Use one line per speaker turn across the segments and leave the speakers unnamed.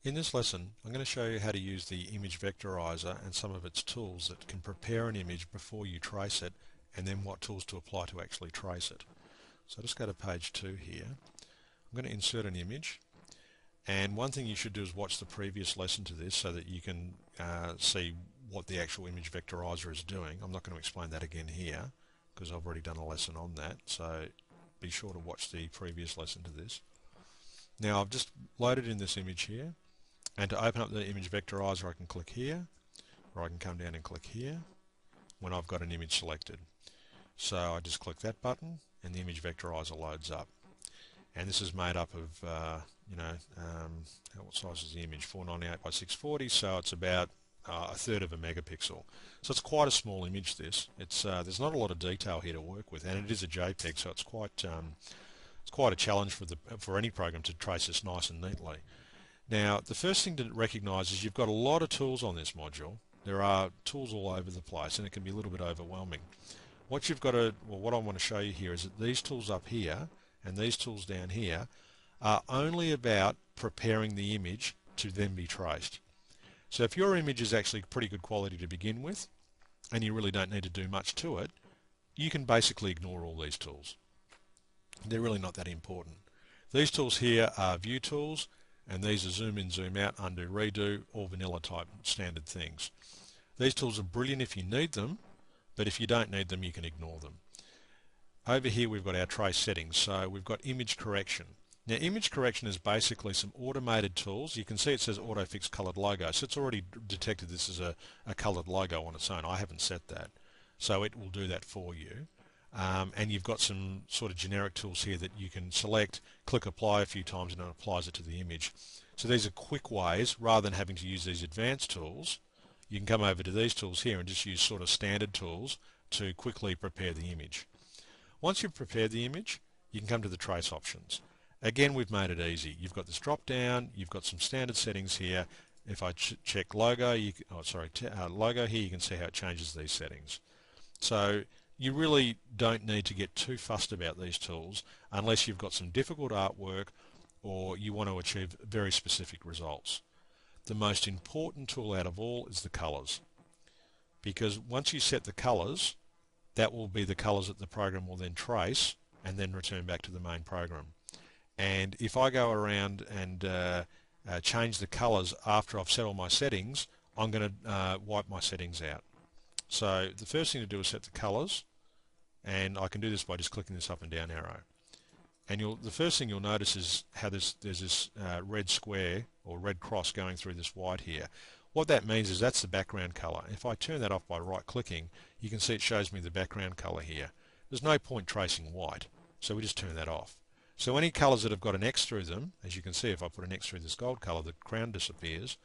In this lesson, I'm going to show you how to use the image vectorizer and some of its tools that can prepare an image before you trace it, and then what tools to apply to actually trace it. So just go to page 2 here. I'm going to insert an image, and one thing you should do is watch the previous lesson to this so that you can see what the actual image vectorizer is doing. I'm not going to explain that again here because I've already done a lesson on that, so be sure to watch the previous lesson to this. Now I've just loaded in this image here. And to open up the image vectorizer, I can click here, or I can come down and click here when I've got an image selected. So I just click that button, and the image vectorizer loads up. And this is made up of, what size is the image? 498 by 640, so it's about a third of a megapixel. So it's quite a small image. There's not a lot of detail here to work with, and it is a JPEG, so it's quite a challenge for any program to trace this nice and neatly. Now, the first thing to recognise is you've got a lot of tools on this module. There are tools all over the place, and it can be a little bit overwhelming. What I want to show you here is that these tools up here and these tools down here are only about preparing the image to then be traced. So if your image is actually pretty good quality to begin with, and you really don't need to do much to it, you can basically ignore all these tools. They're really not that important. These tools here are view tools, and these are zoom in, zoom out, undo, redo, all vanilla type standard things. These tools are brilliant if you need them, but if you don't need them, you can ignore them. Over here we've got our trace settings, so we've got image correction. Now image correction is basically some automated tools. You can see it says autofix colored logo, so it's already detected this is a colored logo on its own. I haven't set that, so it will do that for you. And you've got some sort of generic tools here that you can select, click apply a few times, and it applies it to the image. So these are quick ways, rather than having to use these advanced tools. You can come over to these tools here and just use sort of standard tools to quickly prepare the image. Once you've prepared the image, you can come to the trace options. Again, we've made it easy. You've got this drop down, you've got some standard settings here. If I check logo, logo here, you can see how it changes these settings. So you really don't need to get too fussed about these tools unless you've got some difficult artwork or you want to achieve very specific results. The most important tool out of all is the colors, because once you set the colors, that will be the colors that the program will then trace and then return back to the main program. And if I go around and change the colors after I've set all my settings, I'm going to wipe my settings out. So the first thing to do is set the colors, and I can do this by just clicking this up and down arrow. And the first thing you'll notice is how there's this red square or red cross going through this white here. What that means is that's the background color. If I turn that off by right clicking, you can see it shows me the background color here. There's no point tracing white, so we just turn that off. So any colors that have got an X through them, as you can see, if I put an X through this gold color, the crown disappears.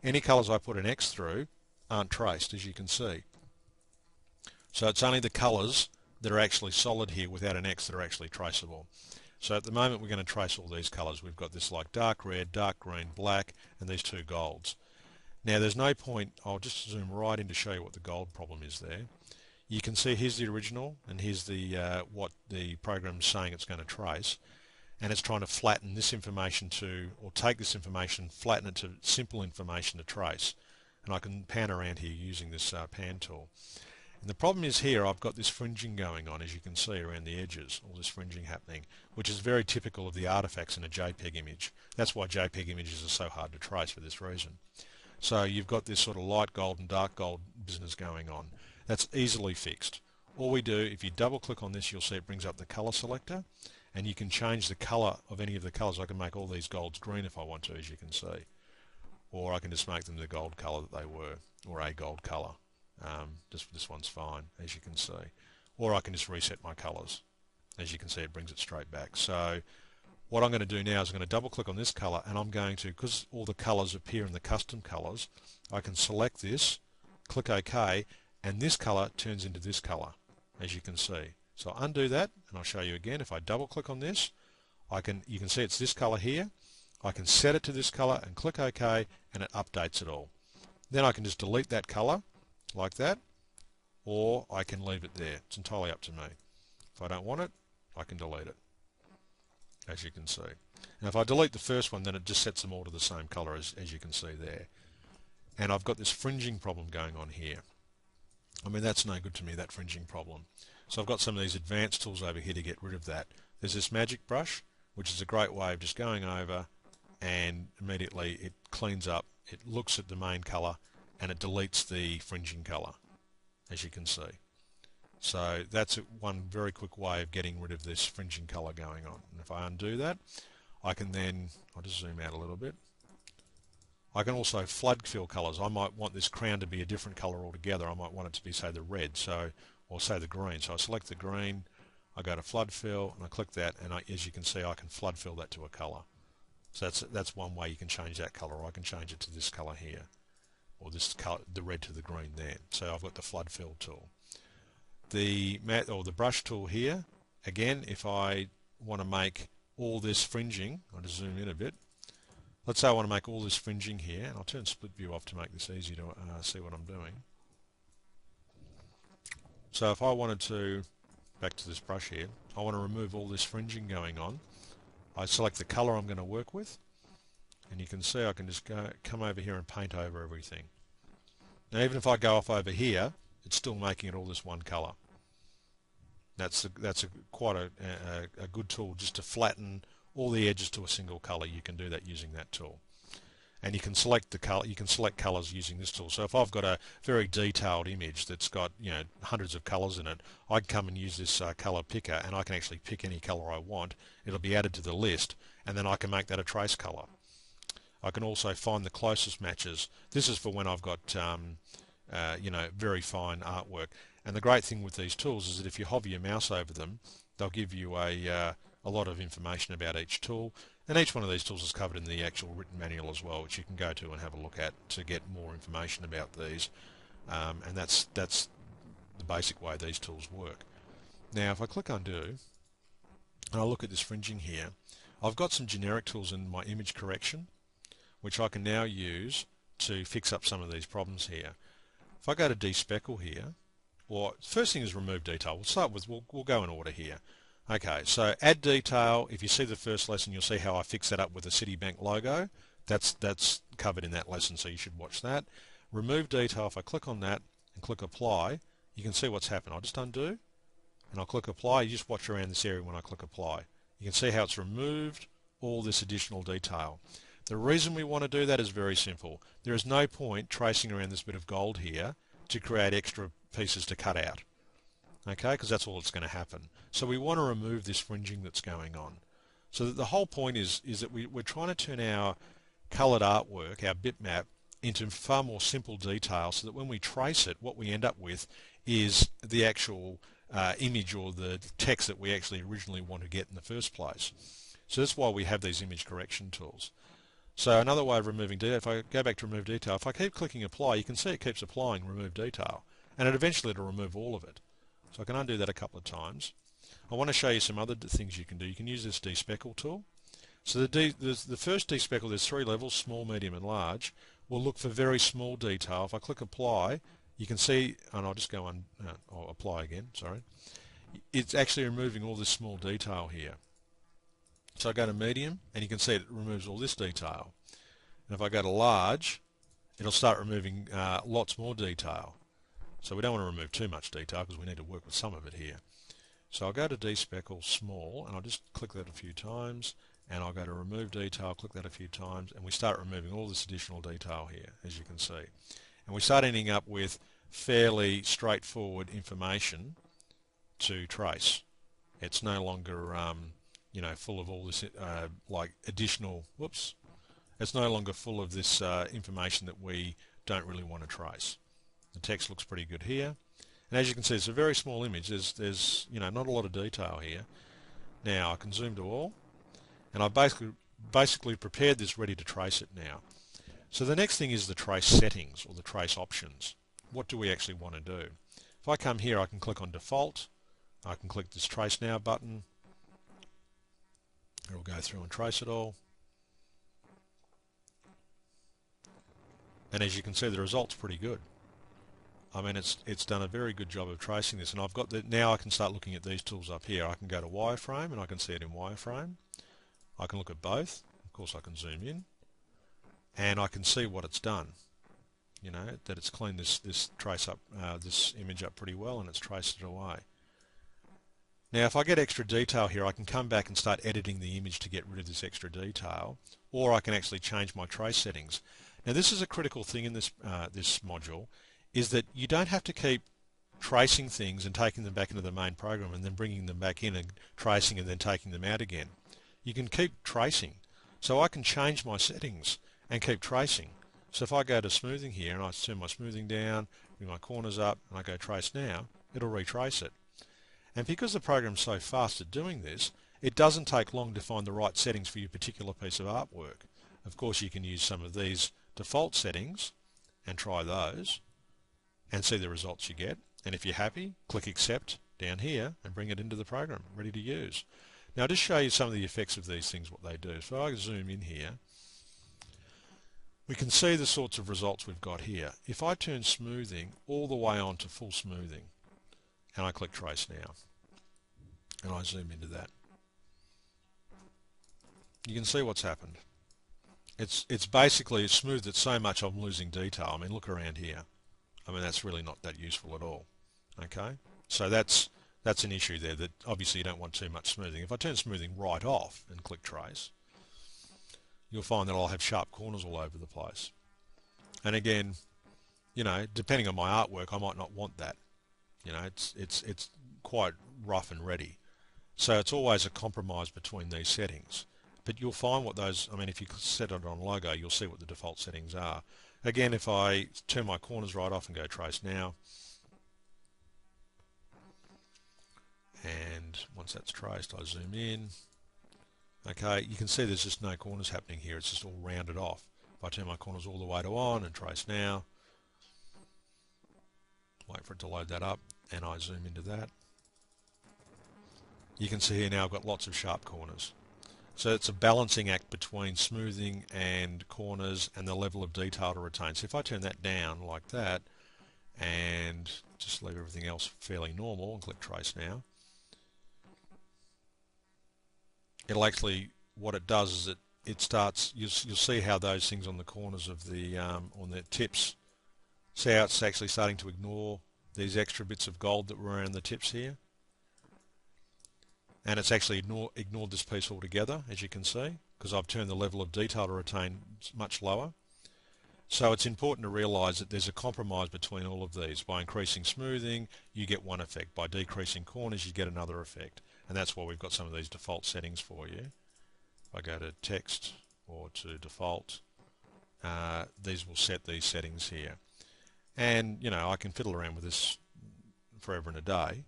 Any colors I put an X through aren't traced, as you can see. So it's only the colors that are actually solid here without an X that are actually traceable. So at the moment we're going to trace all these colors. We've got this like dark red, dark green, black, and these two golds. Now there's no point, I'll just zoom right in to show you what the gold problem is there. You can see here's the original, and here's the what the program's saying it's going to trace, and it's trying to flatten this information or take this information, flatten it to simple information to trace. And I can pan around here using this pan tool. And the problem is here I've got this fringing going on, as you can see around the edges, all this fringing happening, which is very typical of the artifacts in a JPEG image. That's why JPEG images are so hard to trace, for this reason. So you've got this sort of light gold and dark gold business going on. That's easily fixed. All we do, if you double click on this, you'll see it brings up the color selector, and you can change the color of any of the colors. I can make all these golds green if I want to, as you can see. Or I can just make them the gold color that they were, or a gold color. Just this one's fine, as you can see. Or I can just reset my colors. As you can see, it brings it straight back. So what I'm going to do now is I'm going to double click on this color, and I'm going to, because all the colors appear in the custom colors, I can select this, click OK, and this color turns into this color, as you can see. So I'll undo that, and I'll show you again. If I double click on this, you can see it's this color here. I can set it to this color and click OK, and it updates it all. Then I can just delete that color like that, or I can leave it there. It's entirely up to me. If I don't want it, I can delete it, as you can see. Now if I delete the first one, then it just sets them all to the same color as you can see there. And I've got this fringing problem going on here. I mean, that's no good to me, that fringing problem. So I've got some of these advanced tools over here to get rid of that. There's this magic brush, which is a great way of just going over and immediately it cleans up, it looks at the main color and it deletes the fringing color, as you can see. So that's one very quick way of getting rid of this fringing color going on. And if I undo that, I can then, I'll just zoom out a little bit. I can also flood fill colors. I might want this crown to be a different color altogether. I might want it to be, say, the red, or say the green. So I select the green, I go to flood fill, and I click that, and as you can see, I can flood fill that to a color. So that's one way you can change that color. Or I can change it to this color here, or this color, the red to the green there. So I've got the flood fill tool. The brush tool here, again, if I want to make all this fringing, I'll just zoom in a bit. Let's say I want to make all this fringing here, and I'll turn split view off to make this easy to see what I'm doing. So if I wanted to, back to this brush here, I want to remove all this fringing going on. I select the color I'm going to work with, and you can see I can just come over here and paint over everything. Now even if I go off over here, it's still making it all this one color. That's quite a good tool just to flatten all the edges to a single color. You can do that using that tool. And you can select the color. You can select colors using this tool. So if I've got a very detailed image that's got hundreds of colors in it, I can come and use this color picker, and I can actually pick any color I want. It'll be added to the list, and then I can make that a trace color. I can also find the closest matches. This is for when I've got very fine artwork. And the great thing with these tools is that if you hover your mouse over them, they'll give you a lot of information about each tool. And each one of these tools is covered in the actual written manual as well, which you can go to and have a look at to get more information about these. And that's the basic way these tools work. Now if I click undo and I look at this fringing here, I've got some generic tools in my image correction which I can now use to fix up some of these problems here. If I go to despeckle here, or first thing is remove detail. We'll start with, we'll go in order here. Okay, so add detail. If you see the first lesson, you'll see how I fix that up with the Citibank logo. That's covered in that lesson, so you should watch that. Remove detail, if I click on that and click apply, you can see what's happened. I'll just undo, and I'll click apply. You just watch around this area when I click apply. You can see how it's removed all this additional detail. The reason we want to do that is very simple. There is no point tracing around this bit of gold here to create extra pieces to cut out. Okay, because that's all that's going to happen. So we want to remove this fringing that's going on. So that the whole point is that we're trying to turn our coloured artwork, our bitmap, into far more simple detail so that when we trace it, what we end up with is the actual image or the text that we actually originally want to get in the first place. So that's why we have these image correction tools. So another way of removing detail, if I go back to remove detail, if I keep clicking apply, you can see it keeps applying remove detail, and eventually it'll remove all of it. So I can undo that a couple of times. I want to show you some other things you can do. You can use this despeckle tool. So the first despeckle, there's 3 levels, small, medium and large. We'll look for very small detail. If I click apply, you can see, and I'll just go on, I'll apply again, sorry. It's actually removing all this small detail here. So I go to medium, and you can see it removes all this detail. And if I go to large, it'll start removing lots more detail. So we don't want to remove too much detail because we need to work with some of it here. So I'll go to despeckle small, and I'll just click that a few times, and I'll go to remove detail, click that a few times, and we start removing all this additional detail here, as you can see. And we start ending up with fairly straightforward information to trace. It's no longer full of all this like additional, it's no longer full of this information that we don't really want to trace. The text looks pretty good here, and as you can see, it's a very small image. There's not a lot of detail here. Now I can zoom to all, and I've basically prepared this ready to trace it now. So the next thing is the trace settings or the trace options. What do we actually want to do? If I come here, I can click on default. I can click this trace now button. It'll go through and trace it all. And as you can see, the result's pretty good. I mean, it's done a very good job of tracing this, and I've got now I can start looking at these tools up here. I can go to wireframe, and I can see it in wireframe. I can look at both. Of course I can zoom in and I can see what it's done. You know, that it's cleaned this image up pretty well and it's traced it away. Now if I get extra detail here, I can come back and start editing the image to get rid of this extra detail, or I can actually change my trace settings. Now this is a critical thing in this module, is that you don't have to keep tracing things and taking them back into the main program and then bringing them back in and tracing and then taking them out again. You can keep tracing. So I can change my settings and keep tracing. So if I go to smoothing here and I turn my smoothing down, bring my corners up and I go trace now, it'll retrace it. And because the program's so fast at doing this, it doesn't take long to find the right settings for your particular piece of artwork. Of course you can use some of these default settings and try those and see the results you get. And if you're happy, click accept down here and bring it into the program, ready to use. Now I'll just show you some of the effects of these things, what they do. So I zoom in here, we can see the sorts of results we've got here. If I turn smoothing all the way on to full smoothing and I click trace now and I zoom into that, you can see what's happened. It's basically smoothed it so much I'm losing detail. I mean, look around here. I mean, that's really not that useful at all. Okay, so that's an issue there, that obviously you don't want too much smoothing. If I turn smoothing right off and click trace, you'll find that I'll have sharp corners all over the place. And again, you know, depending on my artwork, I might not want that. You know, it's quite rough and ready. So it's always a compromise between these settings. But you'll find what those, I mean, if you set it on logo, you'll see what the default settings are. Again, if I turn my corners right off and go trace now, and once that's traced, I zoom in. Okay, you can see there's just no corners happening here. It's just all rounded off. If I turn my corners all the way to on and trace now, wait for it to load that up, and I zoom into that, you can see here now I've got lots of sharp corners. So it's a balancing act between smoothing and corners and the level of detail to retain. So if I turn that down like that and just leave everything else fairly normal and click trace now, it'll actually, what it does is it starts, you'll see how those things on the corners of the, on the tips, see how it's actually starting to ignore these extra bits of gold that were around the tips here. And it's actually ignored this piece altogether, as you can see, because I've turned the level of detail to retain much lower. So it's important to realise that there's a compromise between all of these. By increasing smoothing, you get one effect. By decreasing corners, you get another effect. And that's why we've got some of these default settings for you. If I go to text or to default, these will set these settings here. And, you know, I can fiddle around with this forever and a day.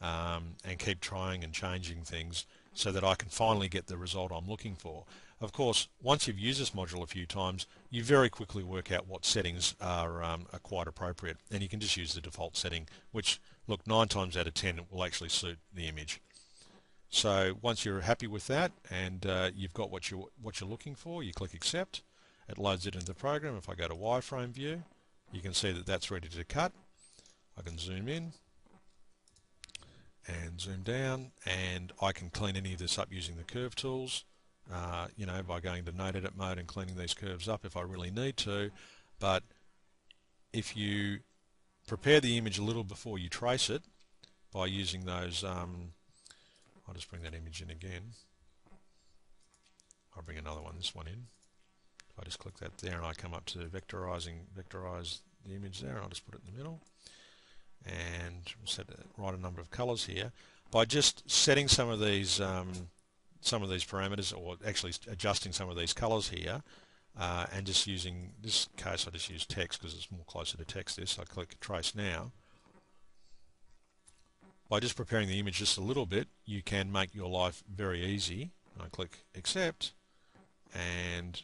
And keep trying and changing things so that I can finally get the result I'm looking for. Of course, once you've used this module a few times, you very quickly work out what settings are quite appropriate, and you can just use the default setting, which, look, 9 times out of 10 it will actually suit the image. So once you're happy with that and you've got what you're looking for, you click accept. It loads it into the program. If I go to wireframe view, you can see that that's ready to cut. I can zoom in and zoom down, and I can clean any of this up using the curve tools, you know, by going to node edit mode and cleaning these curves up if I really need to. But if you prepare the image a little before you trace it by using those, I'll just bring that image in again. I'll bring another one, this one in. If I just click that there and I come up to vectorize the image there, and I'll just put it in the middle. And we'll set the right number of colors here. By just setting some of these parameters, or actually adjusting some of these colors here, and just using this case, I just use text because it's more closer to text. This I click trace now. By just preparing the image just a little bit, you can make your life very easy. I click accept, and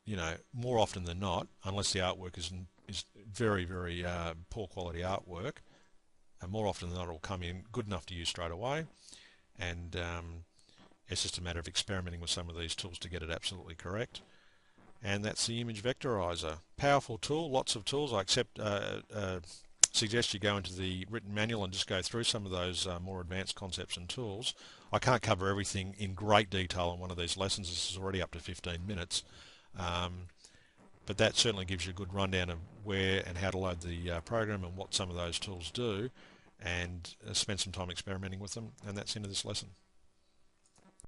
you know, more often than not, unless the artwork is very, very poor quality artwork, and more often than not it will come in good enough to use straight away. And it's just a matter of experimenting with some of these tools to get it absolutely correct. And that's the image vectorizer. Powerful tool, lots of tools. I suggest you go into the written manual and just go through some of those more advanced concepts and tools. I can't cover everything in great detail in one of these lessons. This is already up to 15 minutes. But that certainly gives you a good rundown of where and how to load the program and what some of those tools do, and spend some time experimenting with them. And that's the end of this lesson.